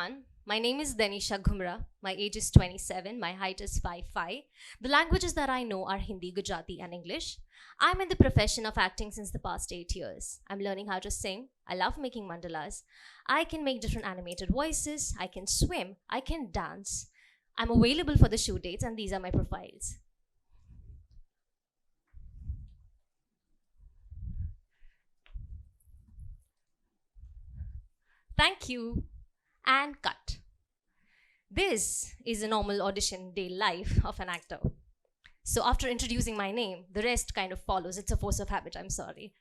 everyone. My name is Denisha Ghumra. My age is 27. My height is 5'5". The languages that I know are Hindi, Gujarati, and English. I'm in the profession of acting since the past 8 years. I'm learning how to sing. I love making mandalas. I can make different animated voices. I can swim. I can dance. I'm available for the shoot dates, and these are my profiles. Thank you. And cut. This is a normal audition day life of an actor. So after introducing my name, the rest kind of follows. It's a force of habit, I'm sorry.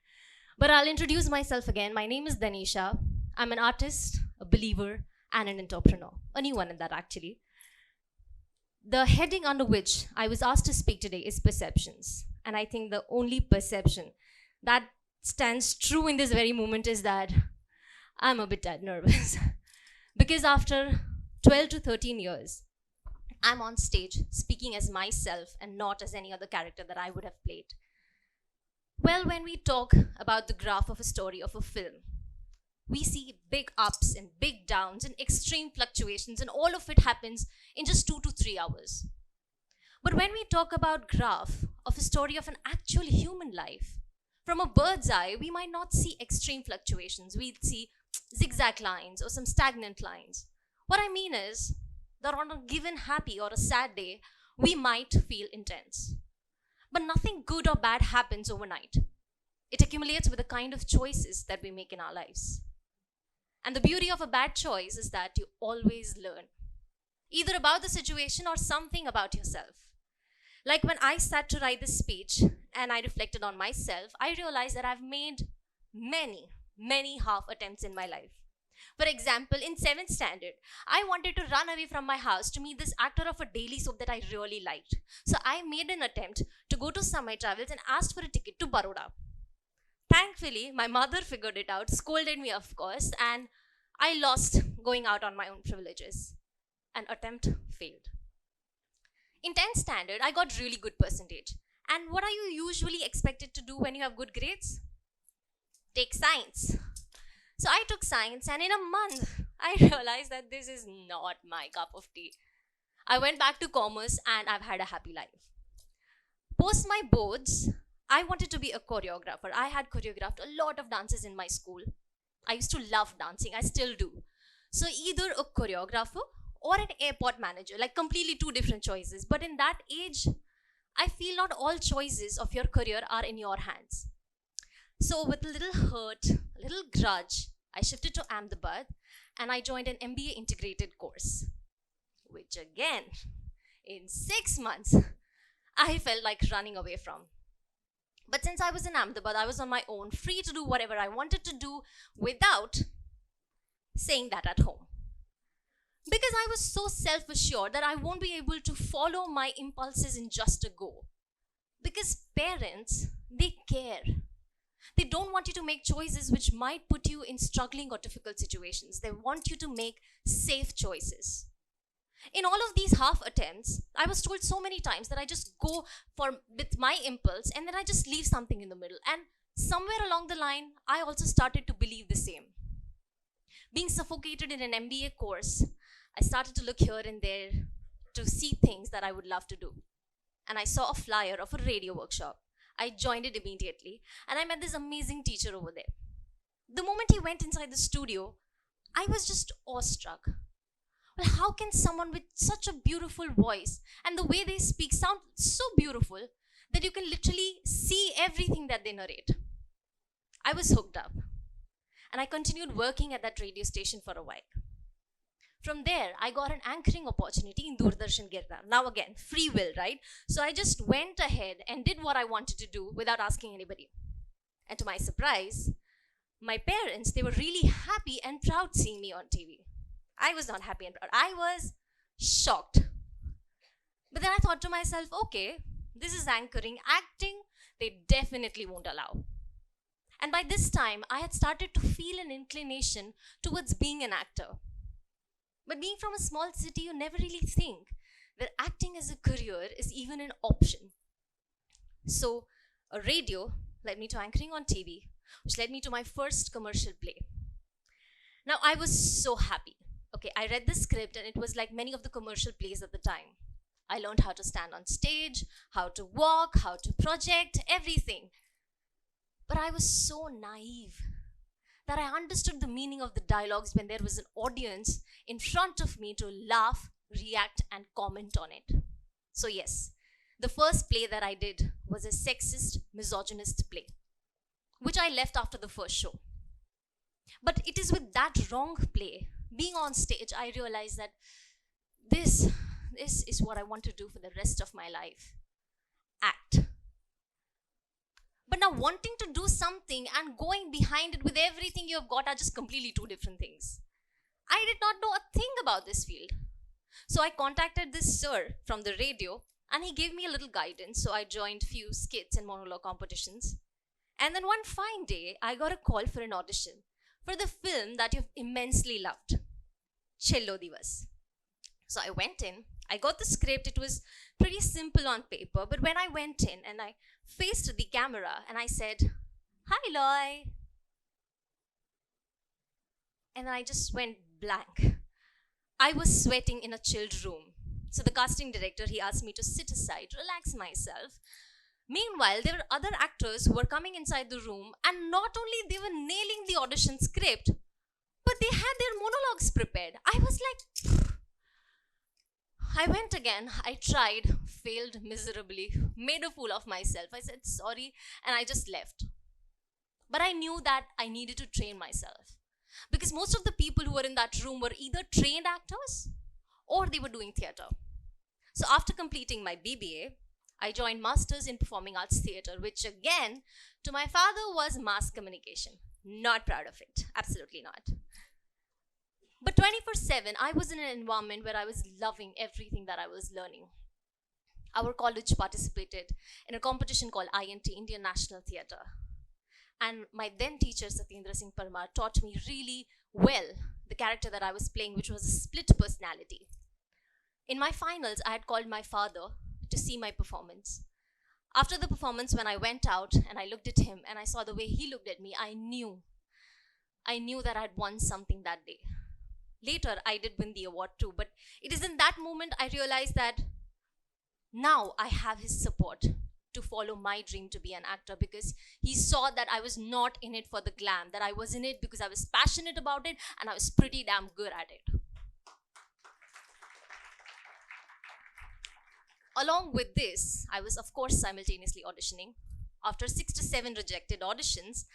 But I'll introduce myself again. My name is Denisha. I'm an artist, a believer, and an entrepreneur. A new one in that, actually. The heading under which I was asked to speak today is perceptions. And I think the only perception that stands true in this very moment is that I'm a bit nervous. Because after 12 to 13 years, I'm on stage speaking as myself and not as any other character that I would have played. Well, when we talk about the graph of a story of a film, we see big ups and big downs and extreme fluctuations, and all of it happens in just 2 to 3 hours. But when we talk about graph of a story of an actual human life, from a bird's eye, we might not see extreme fluctuations. We'd see zigzag lines or some stagnant lines. What I mean is that on a given happy or a sad day, we might feel intense. But nothing good or bad happens overnight. It accumulates with the kind of choices that we make in our lives. And the beauty of a bad choice is that you always learn, either about the situation or something about yourself. Like when I sat to write this speech and I reflected on myself, I realized that I've made many half attempts in my life. For example, in 7th standard, I wanted to run away from my house to meet this actor of a daily soap that I really liked. So I made an attempt to go to Samay Travels and asked for a ticket to Baroda. Thankfully, my mother figured it out, scolded me of course, and I lost going out on my own privileges. An attempt failed. In 10th standard, I got really good percentage. And what are you usually expected to do when you have good grades? Take science. So I took science, and in a month, I realized that this is not my cup of tea. I went back to commerce, and I've had a happy life. Post my boards, I wanted to be a choreographer. I had choreographed a lot of dances in my school. I used to love dancing. I still do. So either a choreographer or an airport manager, like completely two different choices. But in that age, I feel not all choices of your career are in your hands. So with a little hurt, a little grudge, I shifted to Ahmedabad and I joined an MBA integrated course, which again, in 6 months, I felt like running away from. But since I was in Ahmedabad, I was on my own, free to do whatever I wanted to do without saying that at home. Because I was so self-assured that I won't be able to follow my impulses in just a go. Because parents, they care. They don't want you to make choices which might put you in struggling or difficult situations. They want you to make safe choices. In all of these half attempts, I was told so many times that I just go with my impulse and then I just leave something in the middle. And somewhere along the line, I also started to believe the same. Being suffocated in an MBA course, I started to look here and there to see things that I would love to do. And I saw a flyer of a radio workshop. I joined it immediately, and I met this amazing teacher over there. The moment he went inside the studio, I was just awestruck. Well, how can someone with such a beautiful voice and the way they speak sound so beautiful that you can literally see everything that they narrate? I was hooked up, and I continued working at that radio station for a while. From there, I got an anchoring opportunity in Doordarshan Girnar. Now again, free will, right? So I just went ahead and did what I wanted to do without asking anybody. And to my surprise, my parents, they were really happy and proud seeing me on TV. I was not happy and proud. I was shocked. But then I thought to myself, okay, this is anchoring. Acting, they definitely won't allow. And by this time, I had started to feel an inclination towards being an actor. But being from a small city, you never really think that acting as a career is even an option. So a radio led me to anchoring on TV, which led me to my first commercial play. Now I was so happy. Okay, I read the script and it was like many of the commercial plays at the time. I learned how to stand on stage, how to walk, how to project, everything. But I was so naive that I understood the meaning of the dialogues when there was an audience in front of me to laugh, react, and comment on it. So, yes, the first play that I did was a sexist, misogynist play, which I left after the first show. But it is with that wrong play, being on stage, I realized that this is what I want to do for the rest of my life. Act. But now wanting to do something and going behind it with everything you have got are just completely two different things. I did not know a thing about this field. So I contacted this sir from the radio and he gave me a little guidance. So I joined few skits and monologue competitions. And then one fine day, I got a call for an audition for the film that you've immensely loved, Chello Divas. So I went in, I got the script, it was pretty simple on paper, but when I went in and I faced the camera and I said, "Hi, Loy." And then I just went blank. I was sweating in a chilled room. So the casting director, he asked me to sit aside, relax myself. Meanwhile, there were other actors who were coming inside the room and not only they were nailing the audition script, but they had their monologues prepared. I was like, I went again, I tried, failed miserably, made a fool of myself. I said sorry and I just left. But I knew that I needed to train myself because most of the people who were in that room were either trained actors or they were doing theatre. So after completing my BBA, I joined Masters in Performing Arts Theatre, which again, to my father was mass communication. Not proud of it, absolutely not. But 24/7, I was in an environment where I was loving everything that I was learning. Our college participated in a competition called INT, Indian National Theatre. And my then teacher, Satyendra Singh Parmar, taught me really well the character that I was playing, which was a split personality. In my finals, I had called my father to see my performance. After the performance, when I went out and I looked at him and I saw the way he looked at me, I knew that I had won something that day. Later, I did win the award too, but it is in that moment I realized that now I have his support to follow my dream to be an actor because he saw that I was not in it for the glam, that I was in it because I was passionate about it and I was pretty damn good at it. Along with this, I was of course simultaneously auditioning. After 6 to 7 rejected auditions,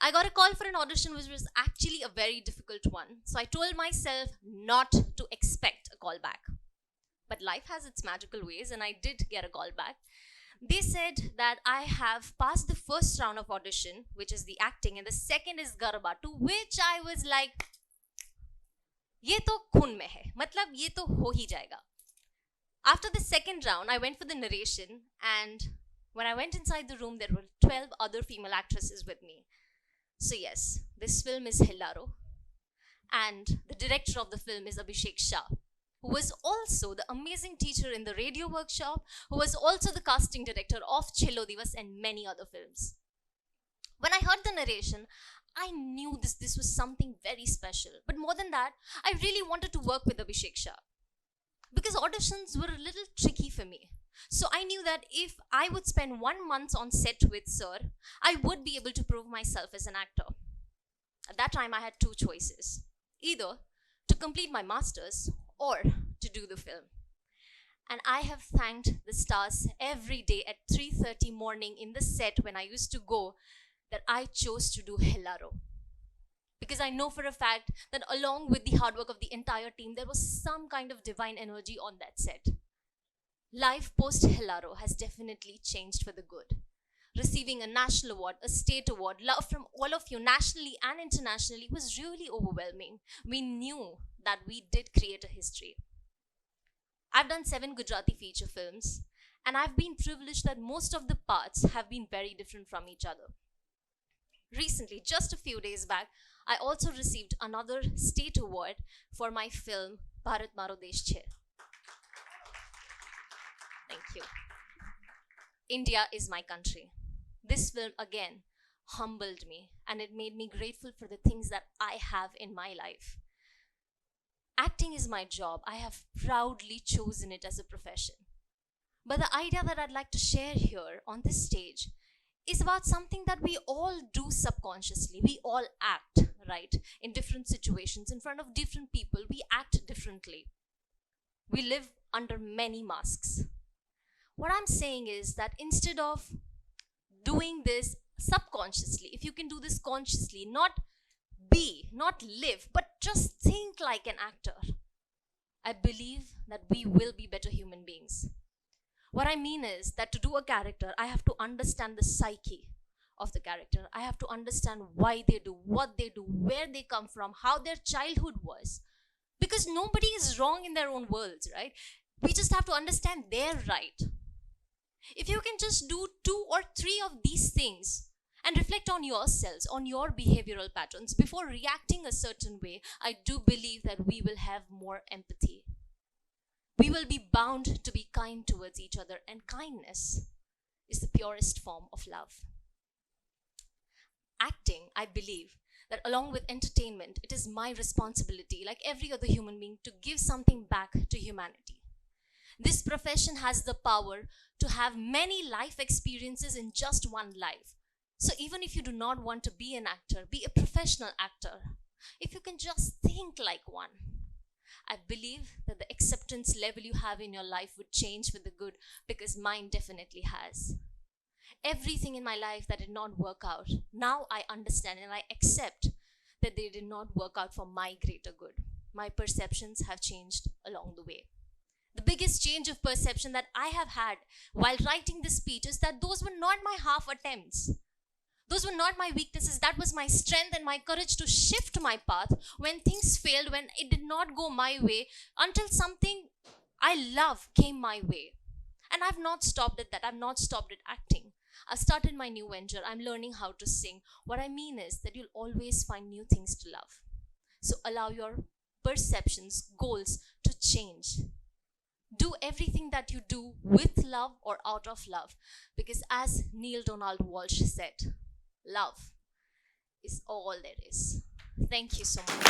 I got a call for an audition which was actually a very difficult one. So I told myself not to expect a call back. But life has its magical ways and I did get a call back. They said that I have passed the first round of audition, which is the acting, and the second is Garba, to which I was like, ye to khun mein hai, matlab ye to ho hi jayega. After the second round, I went for the narration, and when I went inside the room, there were 12 other female actresses with me. So yes, this film is Hilaro, and the director of the film is Abhishek Shah, who was also the amazing teacher in the radio workshop, who was also the casting director of Chello Divas and many other films. When I heard the narration, I knew this was something very special. But more than that, I really wanted to work with Abhishek Shah because auditions were a little tricky for me. So I knew that if I would spend 1 month on set with Sir, I would be able to prove myself as an actor. At that time, I had two choices: either to complete my masters or to do the film. And I have thanked the stars every day at 3:30 morning in the set when I used to go that I chose to do Hilaro. Because I know for a fact that along with the hard work of the entire team, there was some kind of divine energy on that set. Life post Hilaro has definitely changed for the good. Receiving a national award, a state award, love from all of you nationally and internationally was really overwhelming. We knew that we did create a history. I've done 7 Gujarati feature films, and I've been privileged that most of the parts have been very different from each other. Recently, just a few days back, I also received another state award for my film, BHARAT MARO DESH CHE. Thank you. India is my country. This film again humbled me and it made me grateful for the things that I have in my life. Acting is my job. I have proudly chosen it as a profession. But the idea that I'd like to share here on this stage is about something that we all do subconsciously. We all act, right? In different situations, in front of different people, we act differently. We live under many masks. What I'm saying is that instead of doing this subconsciously, if you can do this consciously, not live, but just think like an actor, I believe that we will be better human beings. What I mean is that to do a character, I have to understand the psyche of the character. I have to understand why they do what they do, where they come from, how their childhood was. Because nobody is wrong in their own worlds, right? We just have to understand their right. If you can just do 2 or 3 of these things and reflect on yourselves, on your behavioral patterns before reacting a certain way, I do believe that we will have more empathy. We will be bound to be kind towards each other, and kindness is the purest form of love. Acting, I believe that along with entertainment, it is my responsibility, like every other human being, to give something back to humanity. This profession has the power to have many life experiences in just one life. So even if you do not want to be an actor, be a professional actor. If you can just think like one, I believe that the acceptance level you have in your life would change for the good, because mine definitely has. Everything in my life that did not work out, now I understand and I accept that they did not work out for my greater good. My perceptions have changed along the way. The biggest change of perception that I have had while writing this speech is that those were not my half attempts. Those were not my weaknesses. That was my strength and my courage to shift my path when things failed, when it did not go my way, until something I love came my way. And I've not stopped at that. I've not stopped at acting. I've started my new venture. I'm learning how to sing. What I mean is that you'll always find new things to love. So allow your perceptions, goals to change. Do everything that you do with love or out of love. Because as Neil Donald Walsh said, love is all there is. Thank you so much.